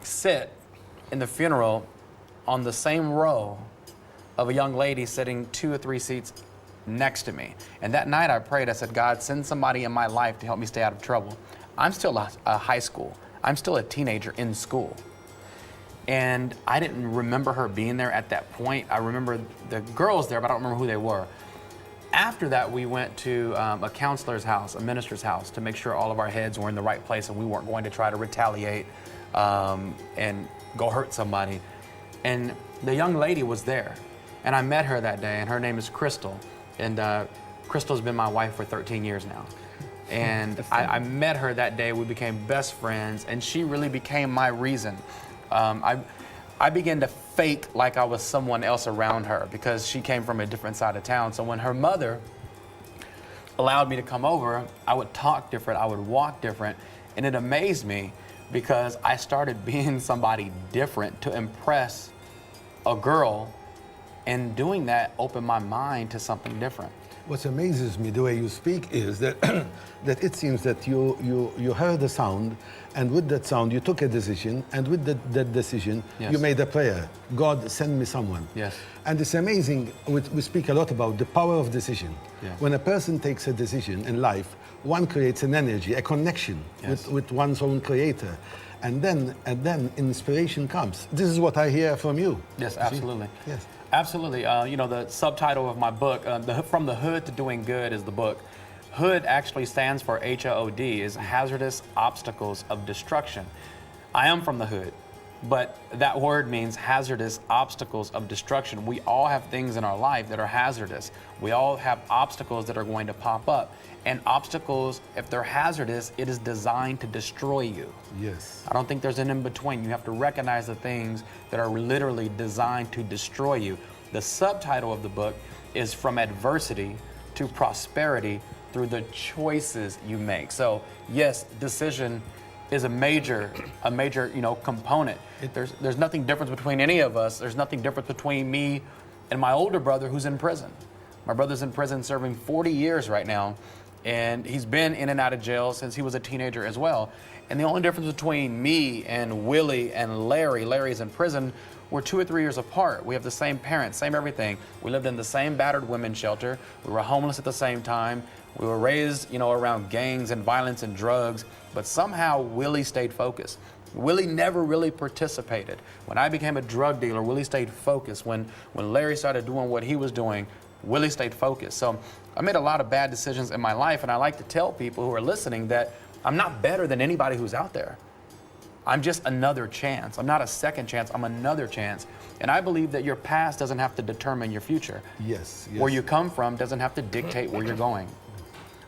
sit in the funeral on the same row of a young lady sitting 2 or 3 seats next to me. And that night I prayed, I said, God, send somebody in my life to help me stay out of trouble. I'm still a high school. I'm still a teenager in school. And I didn't remember her being there at that point. I remember the girls there, but I don't remember who they were. After that, we went to a counselor's house, a minister's house, to make sure all of our heads were in the right place and we weren't going to try to retaliate and go hurt somebody. And the young lady was there. And I met her that day, and her name is Crystal. And Crystal's been my wife for 13 years now. And I met her that day. We became best friends, and she really became my reason. I began to fake like I was someone else around her because she came from a different side of town. So when her mother allowed me to come over, I would talk different, I would walk different, and it amazed me because I started being somebody different to impress a girl, and doing that opened my mind to something different. What amazes me the way you speak is that that it seems that you heard a sound, and with that sound you took a decision, and with that decision you made a prayer. God, send me someone. Yes. And it's amazing, we speak a lot about the power of decision. Yes. When a person takes a decision in life, one creates an energy, a connection with one's own creator. And then inspiration comes. This is what I hear from you. Yes, absolutely. Yes. Absolutely. You know, the subtitle of my book, From the Hood to Doing Good is the book. Hood actually stands for HOD, is Hazardous Obstacles of Destruction. I am from the hood, but that word means hazardous obstacles of destruction. We all have things in our life that are hazardous. We all have obstacles that are going to pop up. And obstacles, if they're hazardous, it is designed to destroy you. Yes. I don't think there's an in-between. You have to recognize the things that are literally designed to destroy you. The subtitle of the book is From Adversity to Prosperity Through the Choices You Make. So yes, decision is a major component. There's nothing different between any of us. There's nothing different between me and my older brother who's in prison. My brother's in prison serving 40 years right now. And he's been in and out of jail since he was a teenager as well. And the only difference between me and Willie and Larry's in prison, we're 2 or 3 years apart. We have the same parents, same everything. We lived in the same battered women's shelter. We were homeless at the same time. We were raised, around gangs and violence and drugs. But somehow Willie stayed focused. Willie never really participated. When I became a drug dealer, Willie stayed focused. When Larry started doing what he was doing, Willie stayed focused. So I made a lot of bad decisions in my life, and I like to tell people who are listening that I'm not better than anybody who's out there. I'm just another chance. I'm not a second chance, I'm another chance. And I believe that your past doesn't have to determine your future. Yes. Where you come from doesn't have to dictate where you're going.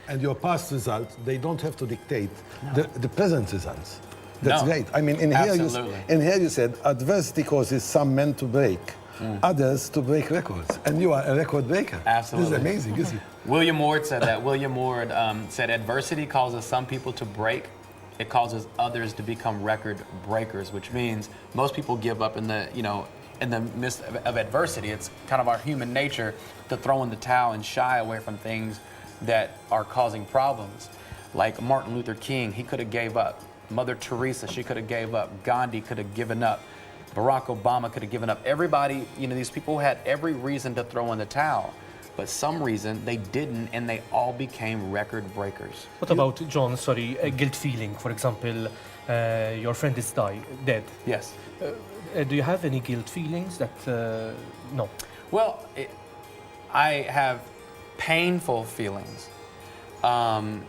And your past results, they don't have to dictate the present results. That's great. I mean, in here you said, adversity causes some men to break. Others to break records, and you are a record breaker. Absolutely. This is amazing, isn't it? William Ward said that. William Ward said, adversity causes some people to break. It causes others to become record breakers, which means most people give up in the midst of adversity. It's kind of our human nature to throw in the towel and shy away from things that are causing problems. Like Martin Luther King, he could have gave up. Mother Teresa, she could have gave up. Gandhi could have given up. Barack Obama could have given up. Everybody, these people had every reason to throw in the towel, but some reason they didn't, and they all became record breakers. What about, John, a guilt feeling? For example, your friend is dead. Yes. Do you have any guilt feelings that, no? Well, I have painful feelings. And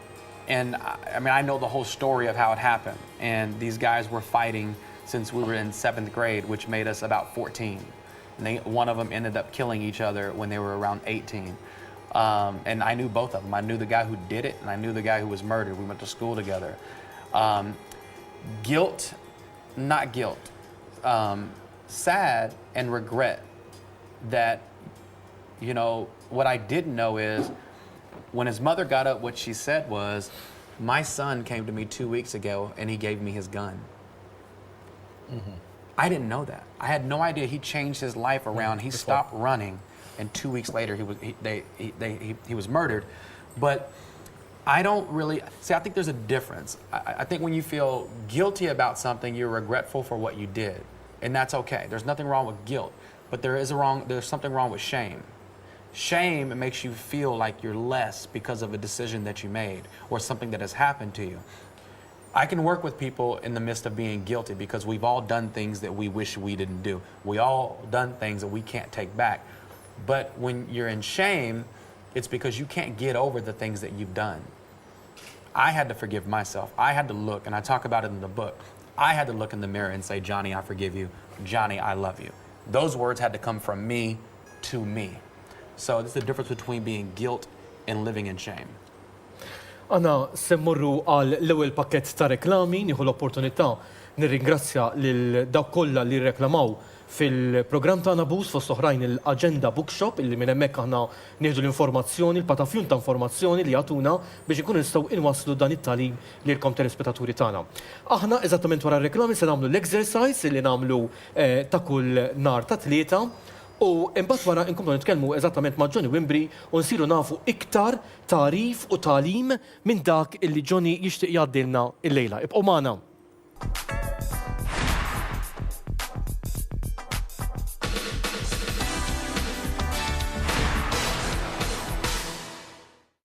I know the whole story of how it happened. And these guys were fighting since we were in 7th grade, which made us about 14. And one of them ended up killing each other when they were around 18. And I knew both of them. I knew the guy who did it, and I knew the guy who was murdered. We went to school together. Guilt, not guilt. Sad and regret that, what I didn't know is when his mother got up, what she said was, my son came to me 2 weeks ago and he gave me his gun. Mm-hmm. I didn't know that. I had no idea he changed his life around. He stopped running, and 2 weeks later he was murdered. But I don't really see. I think there's a difference. I think when you feel guilty about something, you're regretful for what you did, and that's okay. There's nothing wrong with guilt, but there's something wrong with shame. Shame makes you feel like you're less because of a decision that you made or something that has happened to you. I can work with people in the midst of being guilty because we've all done things that we wish we didn't do. We all done things that we can't take back. But when you're in shame, it's because you can't get over the things that you've done. I had to forgive myself. I had to look, and I talk about it in the book. I had to look in the mirror and say, Johnny, I forgive you. Johnny, I love you. Those words had to come from me to me. So there's the difference between being guilt and living in shame. Għana semmurru għal l-ewel pakket ta' reklami, nieħu l-opportunità nirringrazzja lil dawk kollha li reklamaw fil-programm tagħna Boost fost oħrajn il-Agenda Bookshop illi minn hemmhekk aħna nieħdu l-informazzjoni, l-patafjun ta' informazzjoni li jagħtuna biex ikunu nistgħu inwasslu dan it-tagħlim lilkom telespettaturi tagħna. Aħna eżattament wara r-reklami se nagħmlu l-exercise li nagħmlu ta' kull nhar ta' tlieta. U imbagħad wara nkomplu nitkellmu eżattament ma' Johnny Wimbrey u nsiru nafu iktar tarif u talim minn dak illi Johnny jixtieq jgħaddilna illejla. Ibqgħu magħna.